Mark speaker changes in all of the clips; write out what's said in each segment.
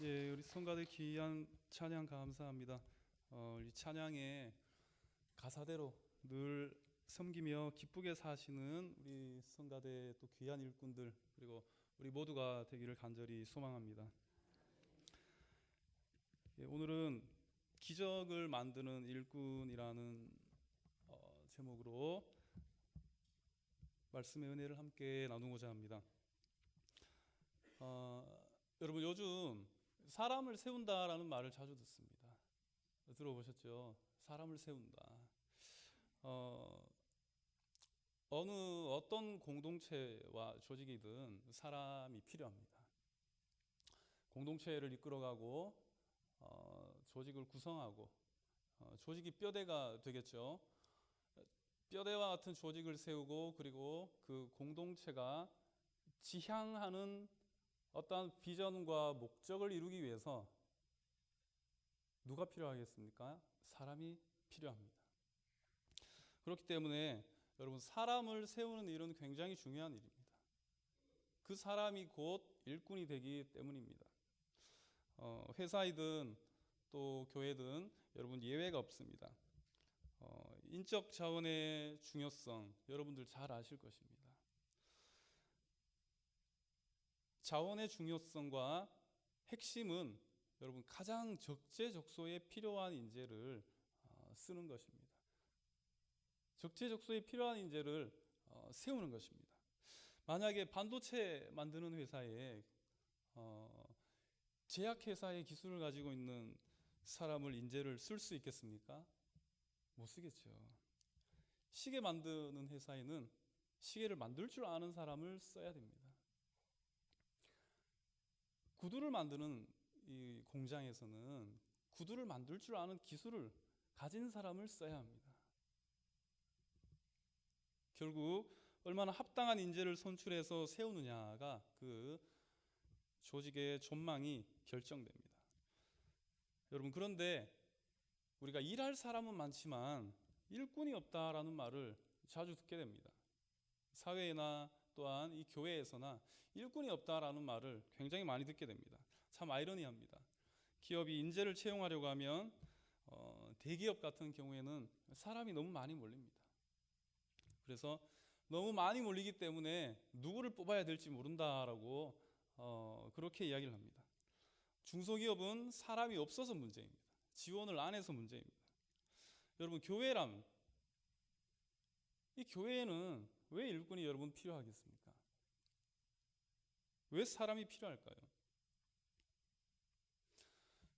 Speaker 1: 예, 우리 성가대 귀한 찬양 감사합니다. 이 찬양의 가사대로 늘 섬기며 기쁘게 사시는 우리 성가대 또 귀한 일꾼들 그리고 우리 모두가 되기를 간절히 소망합니다. 예, 오늘은 기적을 만드는 일꾼이라는 제목으로 말씀의 은혜를 함께 나누고자 합니다. 여러분 요즘 사람을 세운다라는 말을 자주 듣습니다. 들어보셨죠? 사람을 세운다. 어떤 공동체와 조직이든 사람이 필요합니다. 공동체를 이끌어가고 조직을 구성하고 조직이 뼈대가 되겠죠. 뼈대와 같은 조직을 세우고 그리고 그 공동체가 지향하는 어떠한 비전과 목적을 이루기 위해서 누가 필요하겠습니까? 사람이 필요합니다. 그렇기 때문에 여러분 사람을 세우는 일은 굉장히 중요한 일입니다. 그 사람이 곧 일꾼이 되기 때문입니다. 회사이든 또 교회든 여러분 예외가 없습니다. 인적 자원의 중요성 여러분들 잘 아실 것입니다. 자원의 중요성과 핵심은 여러분 가장 적재적소에 필요한 인재를 쓰는 것입니다. 적재적소에 필요한 인재를 세우는 것입니다. 만약에 반도체 만드는 회사에 제약회사의 기술을 가지고 있는 사람을 인재를 쓸 수 있겠습니까? 못 쓰겠죠. 시계 만드는 회사에는 시계를 만들 줄 아는 사람을 써야 됩니다. 구두를 만드는 이 공장에서는 구두를 만들 줄 아는 기술을 가진 사람을 써야 합니다. 결국 얼마나 합당한 인재를 선출해서 세우느냐가 그 조직의 전망이 결정됩니다. 여러분 그런데 우리가 일할 사람은 많지만 일꾼이 없다라는 말을 자주 듣게 됩니다. 사회나 또한 이 교회에서나 일꾼이 없다라는 말을 굉장히 많이 듣게 됩니다. 참 아이러니합니다. 기업이 인재를 채용하려고 하면 대기업 같은 경우에는 사람이 너무 많이 몰립니다. 그래서 너무 많이 몰리기 때문에 누구를 뽑아야 될지 모른다라고 그렇게 이야기를 합니다. 중소기업은 사람이 없어서 문제입니다. 지원을 안 해서 문제입니다. 여러분 교회란 이 교회에는 왜 일꾼이 여러분 필요하겠습니까? 왜 사람이 필요할까요?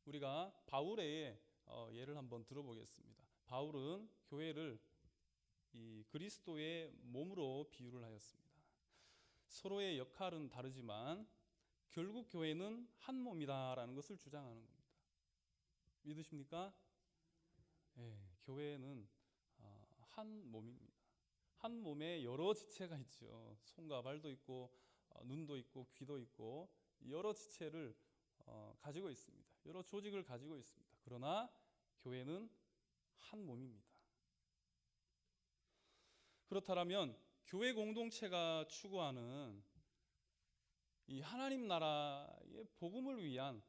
Speaker 1: 우리가 바울의 예를 한번 들어보겠습니다. 바울은 교회를 이 그리스도의 몸으로 비유를 하였습니다. 서로의 역할은 다르지만 결국 교회는 한 몸이다라는 것을 주장하는 겁니다. 믿으십니까? 네, 교회는 한 몸입니다. 한 몸에 여러 지체가 있죠. 손과 발도 있고 눈도 있고 귀도 있고 여러 지체를 가지고 있습니다. 여러 조직을 가지고 있습니다. 그러나 교회는 한 몸입니다. 그렇다면 교회 공동체가 추구하는 이 하나님 나라의 복음을 위한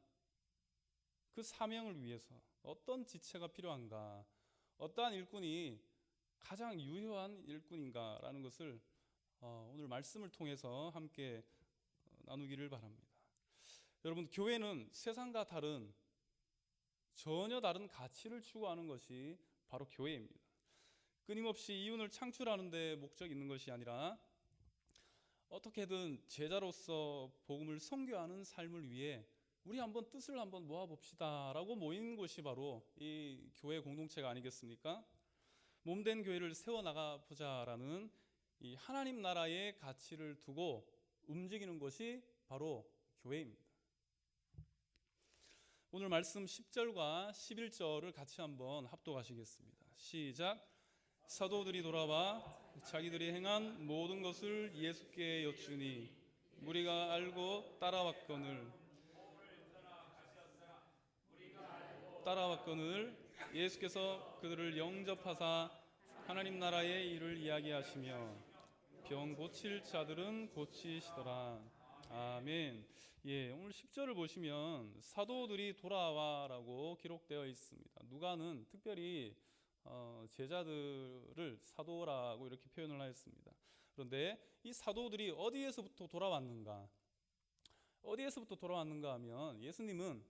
Speaker 1: 그 사명을 위해서 어떤 지체가 필요한가, 어떠한 일꾼이 가장 유효한 일꾼인가라는 것을 오늘 말씀을 통해서 함께 나누기를 바랍니다. 여러분 교회는 세상과 다른 전혀 다른 가치를 추구하는 것이 바로 교회입니다. 끊임없이 이윤을 창출하는 데 목적이 있는 것이 아니라 어떻게든 제자로서 복음을 선교하는 삶을 위해 우리 한번 뜻을 한번 모아봅시다 라고 모인 곳이 바로 이 교회 공동체가 아니겠습니까? 몸된 교회를 세워나가 보자라는 이 하나님 나라의 가치를 두고 움직이는 것이 바로 교회입니다. 오늘 말씀 10절과 11절을 같이 한번 합독하시겠습니다. 시작. 사도들이 돌아와 자기들이 행한 모든 것을 예수께 여쭈니 무리가 알고 따라왔거늘 예수께서 그들을 영접하사 하나님 나라의 일을 이야기하시며 병 고칠 자들은 고치시더라. 아멘. 예, 오늘 10절을 보시면 사도들이 돌아와라고 기록되어 있습니다. 누가는 특별히 제자들을 사도라고 이렇게 표현을 하였습니다. 그런데 이 사도들이 어디에서부터 돌아왔는가? 어디에서부터 돌아왔는가 하면 예수님은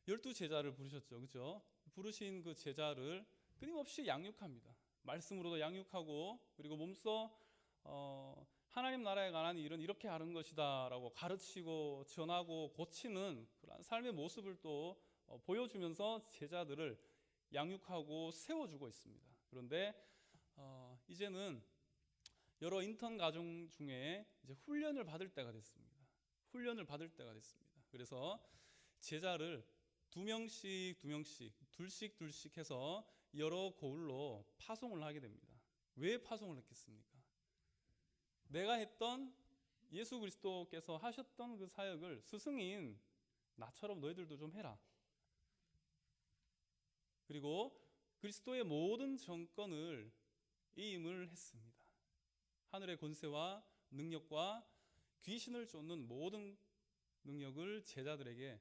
Speaker 1: 12제자를 부르셨죠. 그죠? 부르신 그 제자를 끊임없이 양육합니다. 말씀으로도 양육하고, 그리고 몸소 하나님 나라에 관한 일은 이렇게 하는 것이다 라고 가르치고 전하고 고치는 그런 삶의 모습을 또 보여주면서 제자들을 양육하고 세워주고 있습니다. 그런데 이제는 여러 인턴 가정 중에 이제 훈련을 받을 때가 됐습니다. 훈련을 받을 때가 됐습니다. 그래서 제자를 2명씩 2명씩 둘씩 해서 여러 고을로 파송을 하게 됩니다. 왜 파송을 했겠습니까? 내가 했던 예수 그리스도께서 하셨던 그 사역을 스승인 나처럼 너희들도 좀 해라. 그리고 그리스도의 모든 정권을 이임을 했습니다. 하늘의 권세와 능력과 귀신을 쫓는 모든 능력을 제자들에게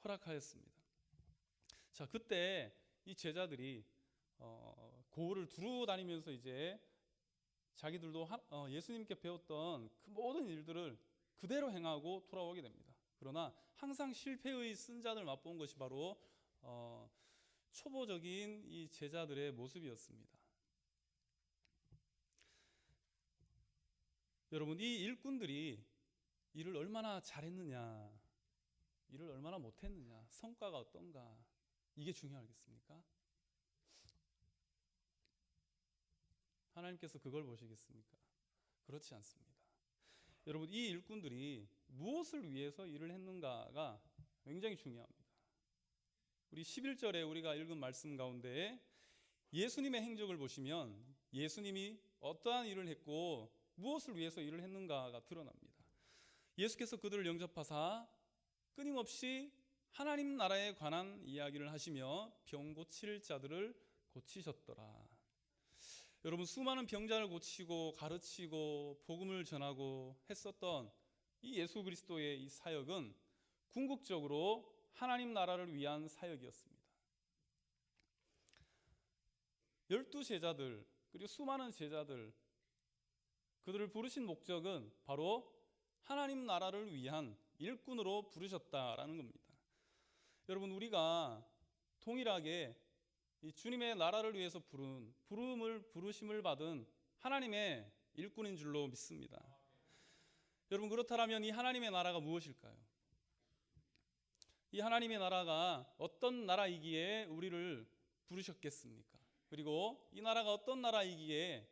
Speaker 1: 허락하였습니다. 자, 그때 이 제자들이 고을을 두루 다니면서 이제 자기들도 예수님께 배웠던 그 모든 일들을 그대로 행하고 돌아오게 됩니다. 그러나 항상 실패의 쓴잔을 맛본 것이 바로 초보적인 이 제자들의 모습이었습니다. 여러분, 이 일꾼들이 일을 얼마나 잘했느냐, 일을 얼마나 못했느냐, 성과가 어떤가, 이게 중요하겠습니까? 하나님께서 그걸 보시겠습니까? 그렇지 않습니다. 여러분, 이 일꾼들이 무엇을 위해서 일을 했는가가 굉장히 중요합니다. 우리 11절에 우리가 읽은 말씀 가운데 예수님의 행적을 보시면 예수님이 어떠한 일을 했고 무엇을 위해서 일을 했는가가 드러납니다. 예수께서 그들을 영접하사 끊임없이 하나님 나라에 관한 이야기를 하시며 병 고칠 자들을 고치셨더라. 여러분, 수많은 병자를 고치고 가르치고 복음을 전하고 했었던 이 예수 그리스도의 이 사역은 궁극적으로 하나님 나라를 위한 사역이었습니다. 12제자들 그리고 수많은 제자들, 그들을 부르신 목적은 바로 하나님 나라를 위한 일꾼으로 부르셨다라는 겁니다. 여러분, 우리가 동일하게 이 주님의 나라를 위해서 부르심을 받은 하나님의 일꾼인 줄로 믿습니다. 여러분, 그렇다면 이 하나님의 나라가 무엇일까요? 이 하나님의 나라가 어떤 나라이기에 우리를 부르셨겠습니까? 그리고 이 나라가 어떤 나라이기에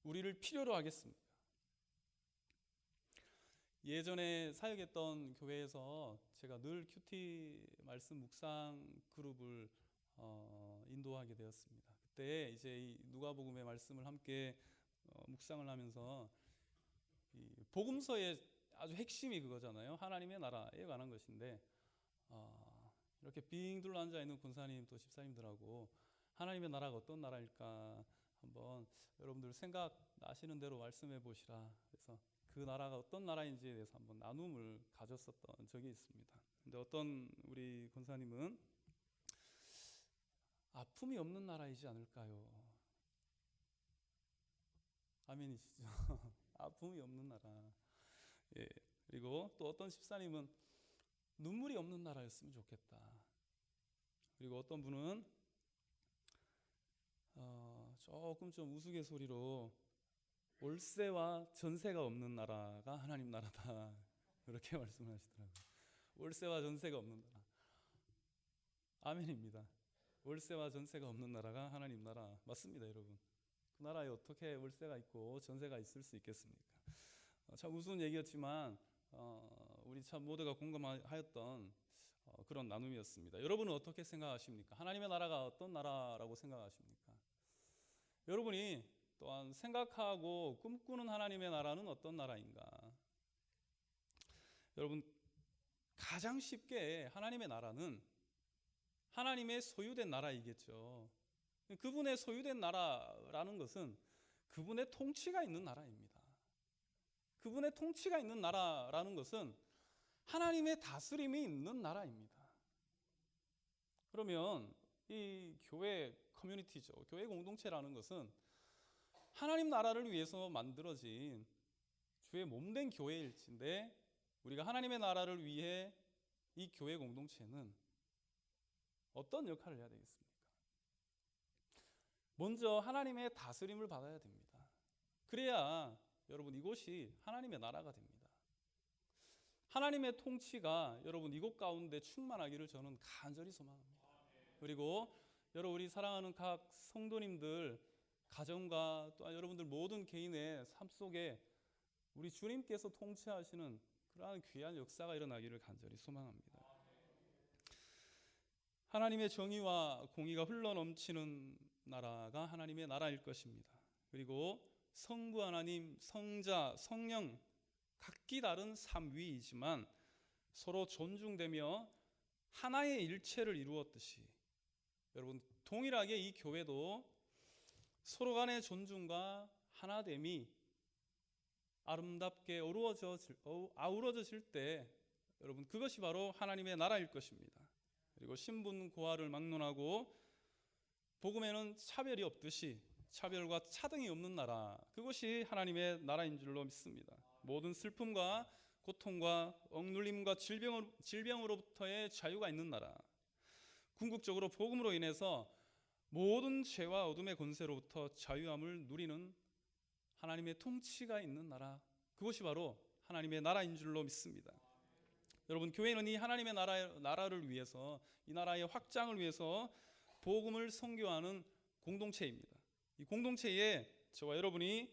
Speaker 1: 우리를 필요로 하겠습니까? 예전에 사역했던 교회에서 제가 늘 큐티 말씀 묵상 그룹을 인도하게 되었습니다. 그때 이제 이 누가복음의 말씀을 함께 묵상을 하면서 이 복음서의 아주 핵심이 그거잖아요. 하나님의 나라에 관한 것인데 이렇게 빙 둘러 앉아 있는 군사님 또 집사님들하고 하나님의 나라가 어떤 나라일까 한번 여러분들 생각나시는 대로 말씀해 보시라. 그래서 그 나라가 어떤 나라인지에 대해서 한번 나눔을 가졌었던 적이 있습니다. 근데 어떤 우리 권사님은 아픔이 없는 나라이지 않을까요? 아멘이시죠? 아픔이 없는 나라. 예. 그리고 또 어떤 집사님은 눈물이 없는 나라였으면 좋겠다. 그리고 어떤 분은 조금 좀 우스갯소리로 월세와 전세가 없는 나라가 하나님 나라다, 이렇게 말씀하시더라고요. 월세와 전세가 없는 나라. 아멘입니다. 월세와 전세가 없는 나라가 하나님 나라 맞습니다, 여러분. 그 나라에 어떻게 월세가 있고 전세가 있을 수 있겠습니까? 참 우스운 얘기였지만 우리 참 모두가 공감하였던 그런 나눔이었습니다. 여러분은 어떻게 생각하십니까? 하나님의 나라가 어떤 나라라고 생각하십니까? 여러분이 또한 생각하고 꿈꾸는 하나님의 나라는 어떤 나라인가? 여러분, 가장 쉽게 하나님의 나라는 하나님의 소유된 나라이겠죠. 그분의 소유된 나라라는 것은 그분의 통치가 있는 나라입니다. 그분의 통치가 있는 나라라는 것은 하나님의 다스림이 있는 나라입니다. 그러면 이 교회 커뮤니티죠. 교회 공동체라는 것은 하나님 나라를 위해서 만들어진 주의 몸된 교회일진데, 우리가 하나님의 나라를 위해 이 교회 공동체는 어떤 역할을 해야 되겠습니까? 먼저 하나님의 다스림을 받아야 됩니다. 그래야 여러분 이곳이 하나님의 나라가 됩니다. 하나님의 통치가 여러분 이곳 가운데 충만하기를 저는 간절히 소망합니다. 그리고 여러분, 우리 사랑하는 각 성도님들 가정과 또 여러분들 모든 개인의 삶 속에 우리 주님께서 통치하시는 그러한 귀한 역사가 일어나기를 간절히 소망합니다. 하나님의 정의와 공의가 흘러넘치는 나라가 하나님의 나라일 것입니다. 그리고 성부 하나님, 성자, 성령 각기 다른 삼위이지만 서로 존중되며 하나의 일체를 이루었듯이, 여러분 동일하게 이 교회도 서로 간의 존중과 하나됨이 아름답게 아우러져질 때 여러분 그것이 바로 하나님의 나라일 것입니다. 그리고 신분 고하를 막론하고 복음에는 차별이 없듯이 차별과 차등이 없는 나라, 그것이 하나님의 나라인 줄로 믿습니다. 모든 슬픔과 고통과 억눌림과 질병으로부터의 자유가 있는 나라, 궁극적으로 복음으로 인해서 모든 죄와 어둠의 권세로부터 자유함을 누리는 하나님의 통치가 있는 나라, 그것이 바로 하나님의 나라인 줄로 믿습니다. 여러분, 교회는 이 하나님의 나라를 위해서, 이 나라의 확장을 위해서 복음을 선교하는 공동체입니다. 이 공동체에 저와 여러분이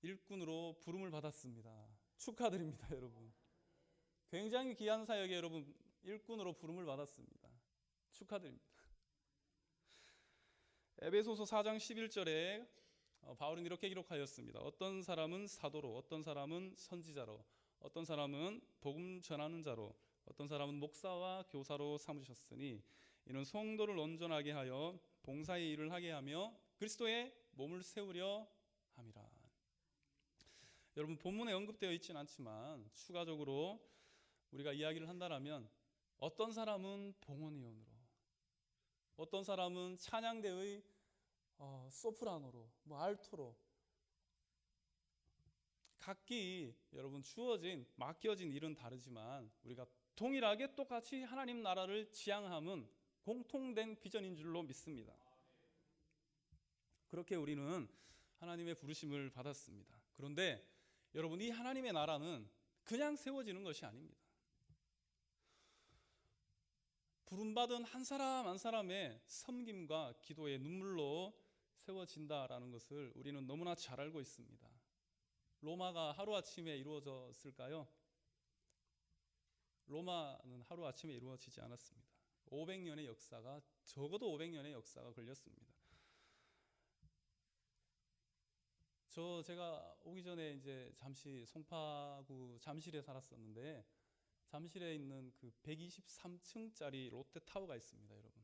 Speaker 1: 일꾼으로 부름을 받았습니다. 축하드립니다, 여러분. 굉장히 귀한 사역에 여러분 일꾼으로 부름을 받았습니다. 축하드립니다. 에베소서 4장 11절에 바울은 이렇게 기록하였습니다. 어떤 사람은 사도로, 어떤 사람은 선지자로, 어떤 사람은 복음 전하는 자로, 어떤 사람은 목사와 교사로 삼으셨으니 이는 성도를 온전하게 하여 봉사의 일을 하게 하며 그리스도의 몸을 세우려 함이라. 여러분, 본문에 언급되어 있지는 않지만 추가적으로 우리가 이야기를 한다면 어떤 사람은 봉헌위원으로, 어떤 사람은 찬양대의 소프라노로, 알토로, 각기 여러분 주어진 맡겨진 일은 다르지만 우리가 동일하게 똑같이 하나님 나라를 지향함은 공통된 비전인 줄로 믿습니다. 그렇게 우리는 하나님의 부르심을 받았습니다. 그런데 여러분, 이 하나님의 나라는 그냥 세워지는 것이 아닙니다. 부름받은 한 사람 한 사람의 섬김과 기도의 눈물로 세워진다라는 것을 우리는 너무나 잘 알고 있습니다. 로마가 하루아침에 이루어졌을까요? 로마는 하루아침에 이루어지지 않았습니다. 500년의 역사가, 적어도 500년의 역사가 걸렸습니다. 제가 오기 전에 이제 잠시 송파구 잠실에 살았었는데, 잠실에 있는 그 123층짜리 롯데타워가 있습니다, 여러분.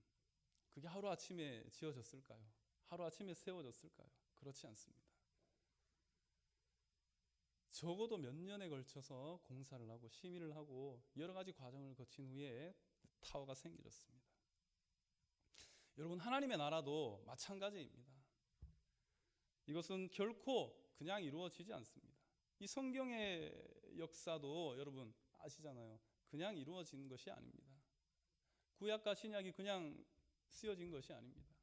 Speaker 1: 그게 하루아침에 지어졌을까요? 하루아침에 세워졌을까요? 그렇지 않습니다. 적어도 몇 년에 걸쳐서 공사를 하고 심의를 하고 여러 가지 과정을 거친 후에 타워가 생겨졌습니다. 여러분, 하나님의 나라도 마찬가지입니다. 이것은 결코 그냥 이루어지지 않습니다. 이 성경의 역사도 여러분 아시잖아요. 그냥 이루어진 것이 아닙니다. 구약과 신약이 그냥 쓰여진 것이 아닙니다.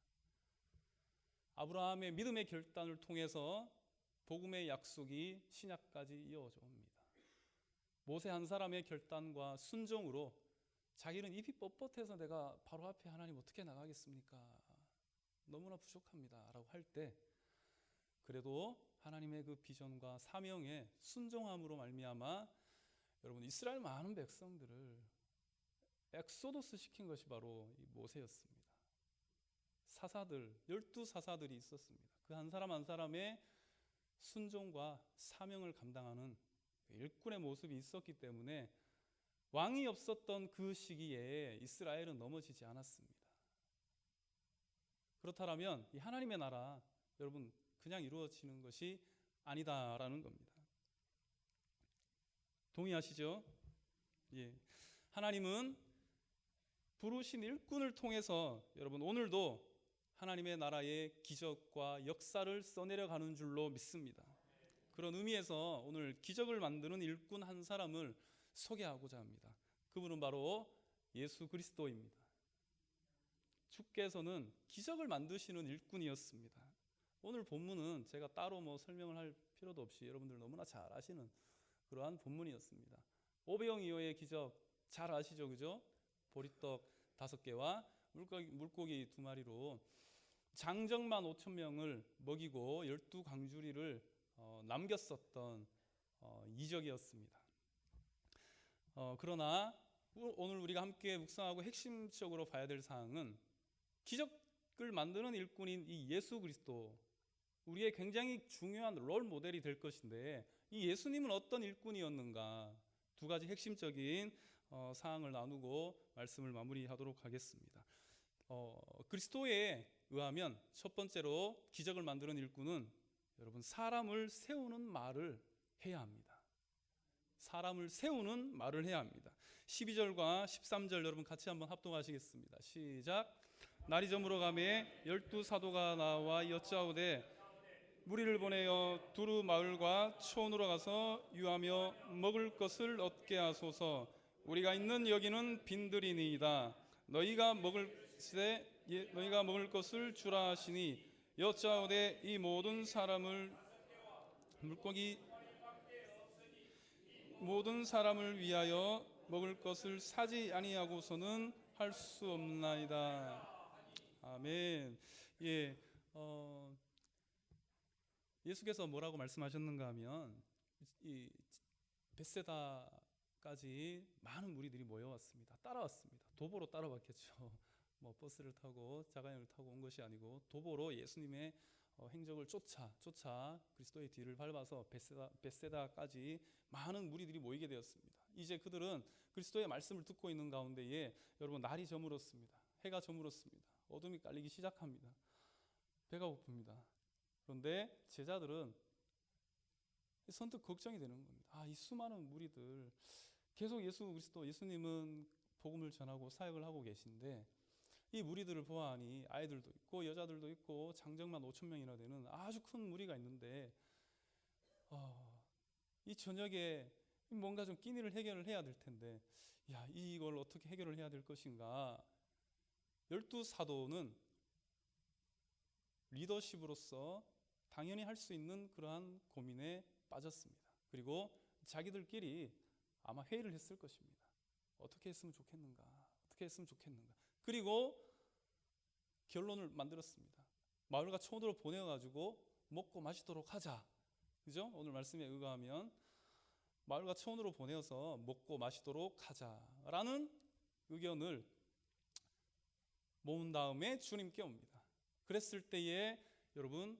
Speaker 1: 아브라함의 믿음의 결단을 통해서 복음의 약속이 신약까지 이어져 옵니다. 모세 한 사람의 결단과 순종으로 자기는 입이 뻣뻣해서 내가 바로 앞에 하나님 어떻게 나가겠습니까? 너무나 부족합니다 라고 할 때 그래도 하나님의 그 비전과 사명에 순종함으로 말미암아 여러분 이스라엘 많은 백성들을 엑소도스 시킨 것이 바로 이 모세였습니다. 사사들, 12사사들이 있었습니다. 그 한 사람 한 사람의 순종과 사명을 감당하는 일꾼의 모습이 있었기 때문에 왕이 없었던 그 시기에 이스라엘은 넘어지지 않았습니다. 그렇다면 이 하나님의 나라 여러분 그냥 이루어지는 것이 아니다라는 겁니다. 동의하시죠? 예. 하나님은 부르신 일꾼을 통해서 여러분 오늘도 하나님의 나라의 기적과 역사를 써내려가는 줄로 믿습니다. 그런 의미에서 오늘 기적을 만드는 일꾼 한 사람을 소개하고자 합니다. 그분은 바로 예수 그리스도입니다. 주께서는 기적을 만드시는 일꾼이었습니다. 오늘 본문은 제가 따로 설명을 할 필요도 없이 여러분들 너무나 잘 아시는 그러한 본문이었습니다. 오병이어의 기적 잘 아시죠? 그죠? 보리떡 5개와 물고기 2마리로 장정만 5천 명을 먹이고 12광주리를 남겼었던 이적이었습니다. 그러나 오늘 우리가 함께 묵상하고 핵심적으로 봐야 될 사항은 기적을 만드는 일꾼인 이 예수 그리스도, 우리의 굉장히 중요한 롤 모델이 될 것인데 이 예수님은 어떤 일꾼이었는가, 두 가지 핵심적인 사항을 나누고 말씀을 마무리하도록 하겠습니다. 그리스도에 의하면 첫 번째로 기적을 만드는 일꾼은 여러분 사람을 세우는 말을 해야 합니다. 사람을 세우는 말을 해야 합니다. 12절과 13절 여러분 같이 한번 합독하시겠습니다. 시작. 날이 저물어 가매 12사도가 나와 여짜오되 무리를 보내어 두루 마을과 촌으로 가서 유하며 먹을 것을 얻게 하소서. 우리가 있는 여기는 빈들이니이다. 너희가 먹을 것을 주라 하시니 여짜오되 이 모든 사람을 위하여 먹을 것을 사지 아니하고서는 할 수 없나이다. 아멘. 예, 예수께서 뭐라고 말씀하셨는가 하면 이 벳세다까지 많은 무리들이 모여왔습니다. 따라왔습니다. 도보로 따라왔겠죠. 버스를 타고 자가용을 타고 온 것이 아니고 도보로 예수님의 행적을 쫓아 그리스도의 뒤를 밟아서 벳세다까지 많은 무리들이 모이게 되었습니다. 이제 그들은 그리스도의 말씀을 듣고 있는 가운데에 여러분 날이 저물었습니다. 해가 저물었습니다. 어둠이 깔리기 시작합니다. 배가 고픕니다. 그런데 제자들은 선뜻 걱정이 되는 겁니다. 이 수많은 무리들 계속 예수님은 복음을 전하고 사역을 하고 계신데 이 무리들을 보아하니 아이들도 있고 여자들도 있고 장정만 5천 명이나 되는 아주 큰 무리가 있는데 이 저녁에 뭔가 좀 끼니를 해결을 해야 될 텐데 이걸 어떻게 해결을 해야 될 것인가. 12사도는 리더십으로서 당연히 할 수 있는 그러한 고민에 빠졌습니다. 그리고 자기들끼리 아마 회의를 했을 것입니다. 어떻게 했으면 좋겠는가. 그리고 결론을 만들었습니다. 마을과 촌으로 보내가지고 먹고 마시도록 하자. 그죠? 오늘 말씀에 의거하면 마을과 촌으로 보내어서 먹고 마시도록 하자라는 의견을 모은 다음에 주님께 옵니다. 그랬을 때에 여러분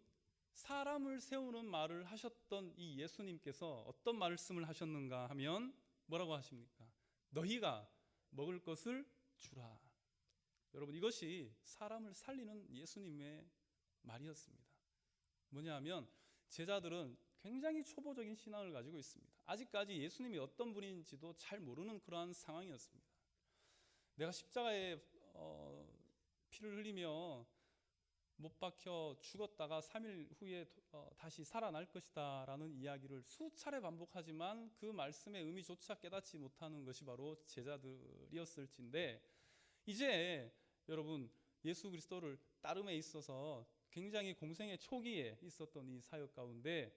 Speaker 1: 사람을 세우는 말을 하셨던 이 예수님께서 어떤 말씀을 하셨는가 하면 뭐라고 하십니까? 너희가 먹을 것을 주라. 여러분 이것이 사람을 살리는 예수님의 말이었습니다. 뭐냐 하면 제자들은 굉장히 초보적인 신앙을 가지고 있습니다. 아직까지 예수님이 어떤 분인지도 잘 모르는 그러한 상황이었습니다. 내가 십자가에 피를 흘리며 못 박혀 죽었다가 3일 후에 다시 살아날 것이다 라는 이야기를 수차례 반복하지만 그 말씀의 의미조차 깨닫지 못하는 것이 바로 제자들이었을진데 이제 여러분 예수 그리스도를 따름에 있어서 굉장히 공생의 초기에 있었던 이 사역 가운데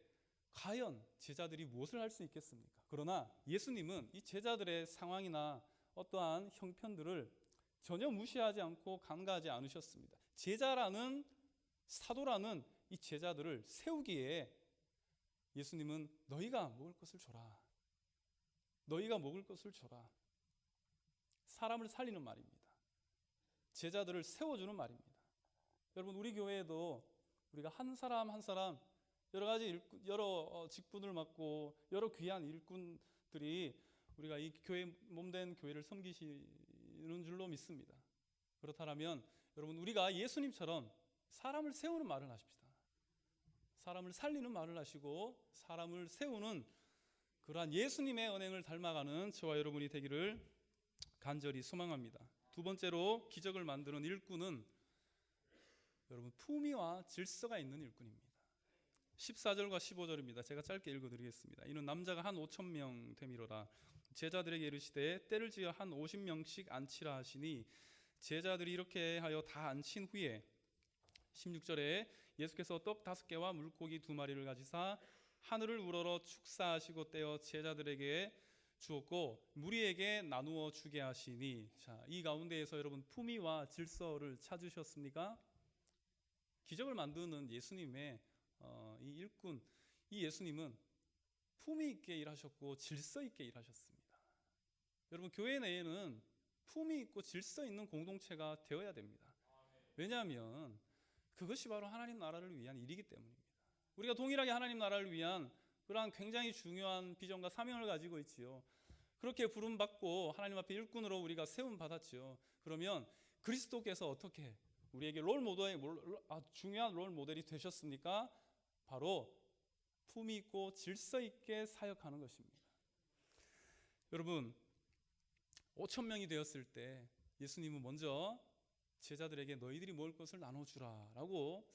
Speaker 1: 과연 제자들이 무엇을 할 수 있겠습니까? 그러나 예수님은 이 제자들의 상황이나 어떠한 형편들을 전혀 무시하지 않고 간과하지 않으셨습니다. 제자라는 사도라는 이 제자들을 세우기에 예수님은 너희가 먹을 것을 줘라. 너희가 먹을 것을 줘라. 사람을 살리는 말입니다. 제자들을 세워주는 말입니다. 여러분 우리 교회에도 우리가 한 사람 한 사람 여러 직분을 맡고 여러 귀한 일꾼들이 우리가 이 교회 몸된 교회를 섬기시는 줄로 믿습니다. 그렇다면 여러분 우리가 예수님처럼 사람을 세우는 말을 하십시다. 사람을 살리는 말을 하시고 사람을 세우는 그러한 예수님의 언행을 닮아가는 저와 여러분이 되기를 간절히 소망합니다. 두 번째로 기적을 만드는 일꾼은 여러분 품위와 질서가 있는 일꾼입니다. 14절과 15절입니다. 제가 짧게 읽어드리겠습니다. 이는 남자가 한 5,000명 되미로라. 제자들에게 이르시되 때를 지어 한 50명씩 앉히라 하시니 제자들이 이렇게 하여 다 앉힌 후에 16절에 예수께서 떡 5개와 물고기 2마리를 가지사 하늘을 우러러 축사하시고 떼어 제자들에게 주었고 무리에게 나누어 주게 하시니. 자, 이 가운데에서 여러분 품위와 질서를 찾으셨습니까? 기적을 만드는 예수님의 이 일꾼, 이 예수님은 품위 있게 일하셨고 질서 있게 일하셨습니다. 여러분 교회 내에는 품위 있고 질서 있는 공동체가 되어야 됩니다. 왜냐하면 그것이 바로 하나님 나라를 위한 일이기 때문입니다. 우리가 동일하게 하나님 나라를 위한 그러한 굉장히 중요한 비전과 사명을 가지고 있지요. 그렇게 부름받고 하나님 앞에 일꾼으로 우리가 세움받았지요. 그러면 그리스도께서 어떻게 우리에게 중요한 롤 모델이 되셨습니까? 바로 품위 있고 질서 있게 사역하는 것입니다. 여러분 5,000명이 되었을 때 예수님은 먼저 제자들에게 너희들이 먹을 것을 나눠주라 라고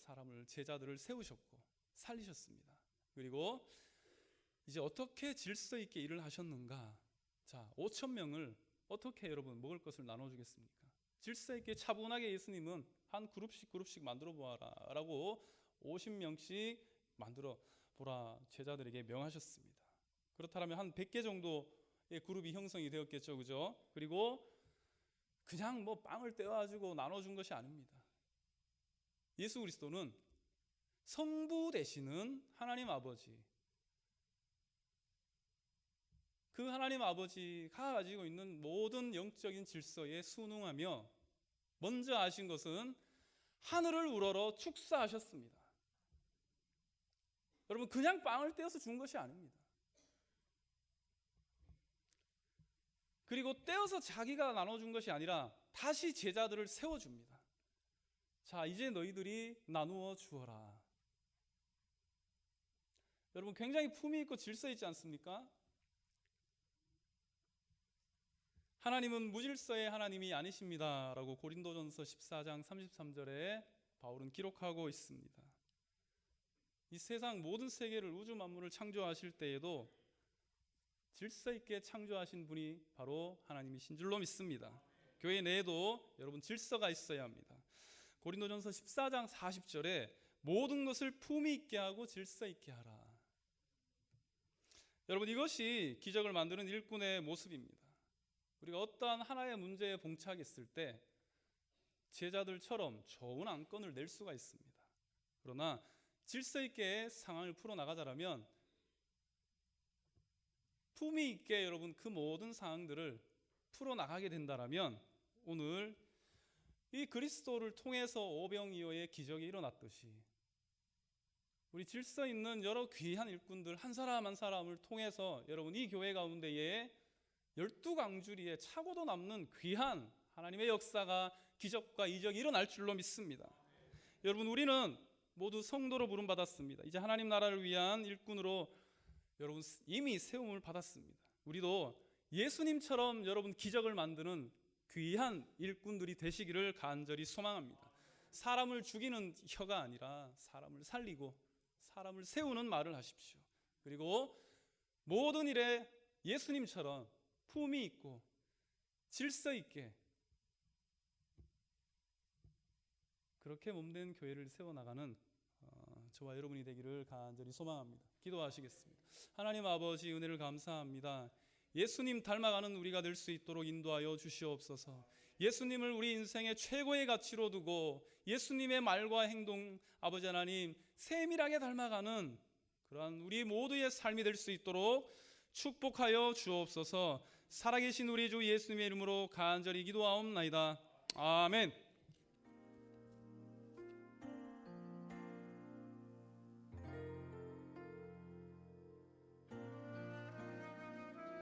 Speaker 1: 제자들을 세우셨고 살리셨습니다. 그리고 이제 어떻게 질서 있게 일을 하셨는가? 자, 5,000명을 어떻게 여러분 먹을 것을 나눠주겠습니까? 질서 있게 차분하게 예수님은 한 그룹씩 만들어 보아라 라고 50명씩 만들어 보라 제자들에게 명하셨습니다. 그렇다면 한 100개 정도의 그룹이 형성이 되었겠죠, 그죠? 그리고 그냥 빵을 떼어가지고 나눠준 것이 아닙니다. 예수 그리스도는 성부 되시는 하나님 아버지, 그 하나님 아버지가 가지고 있는 모든 영적인 질서에 순응하며 먼저 하신 것은 하늘을 우러러 축사하셨습니다. 여러분 그냥 빵을 떼어서 준 것이 아닙니다. 그리고 떼어서 자기가 나눠준 것이 아니라 다시 제자들을 세워줍니다. 자, 이제 너희들이 나누어 주어라. 여러분 굉장히 품위 있고 질서 있지 않습니까? 하나님은 무질서의 하나님이 아니십니다 라고 고린도전서 14장 33절에 바울은 기록하고 있습니다. 이 세상 모든 세계를 우주 만물을 창조하실 때에도 질서 있게 창조하신 분이 바로 하나님이신 줄로 믿습니다. 교회 내에도 여러분 질서가 있어야 합니다. 고린도전서 14장 40절에 모든 것을 품위 있게 하고 질서 있게 하라. 여러분 이것이 기적을 만드는 일꾼의 모습입니다. 우리가 어떠한 하나의 문제에 봉착했을 때 제자들처럼 좋은 안건을 낼 수가 있습니다. 그러나 질서 있게 상황을 풀어나가자라면 품위 있게 여러분 그 모든 상황들을 풀어나가게 된다라면 오늘 이 그리스도를 통해서 오병이어의 기적이 일어났듯이 우리 질서 있는 여러 귀한 일꾼들 한 사람 한 사람을 통해서 여러분 이 교회 가운데에 12강주리에 차고도 남는 귀한 하나님의 역사가 기적과 이적이 일어날 줄로 믿습니다. 여러분 우리는 모두 성도로 부름받았습니다. 이제 하나님 나라를 위한 일꾼으로 여러분 이미 세움을 받았습니다. 우리도 예수님처럼 여러분 기적을 만드는 귀한 일꾼들이 되시기를 간절히 소망합니다. 사람을 죽이는 혀가 아니라 사람을 살리고 사람을 세우는 말을 하십시오. 그리고 모든 일에 예수님처럼 품위 있고 질서 있게 그렇게 몸된 교회를 세워나가는 저와 여러분이 되기를 간절히 소망합니다. 기도하시겠습니다. 하나님 아버지 은혜를 감사합니다. 예수님 닮아가는 우리가 될 수 있도록 인도하여 주시옵소서. 예수님을 우리 인생의 최고의 가치로 두고 예수님의 말과 행동 아버지 하나님 세밀하게 닮아가는 그러한 우리 모두의 삶이 될 수 있도록 축복하여 주옵소서. 살아계신 우리 주 예수님의 이름으로 간절히 기도하옵나이다. 아멘.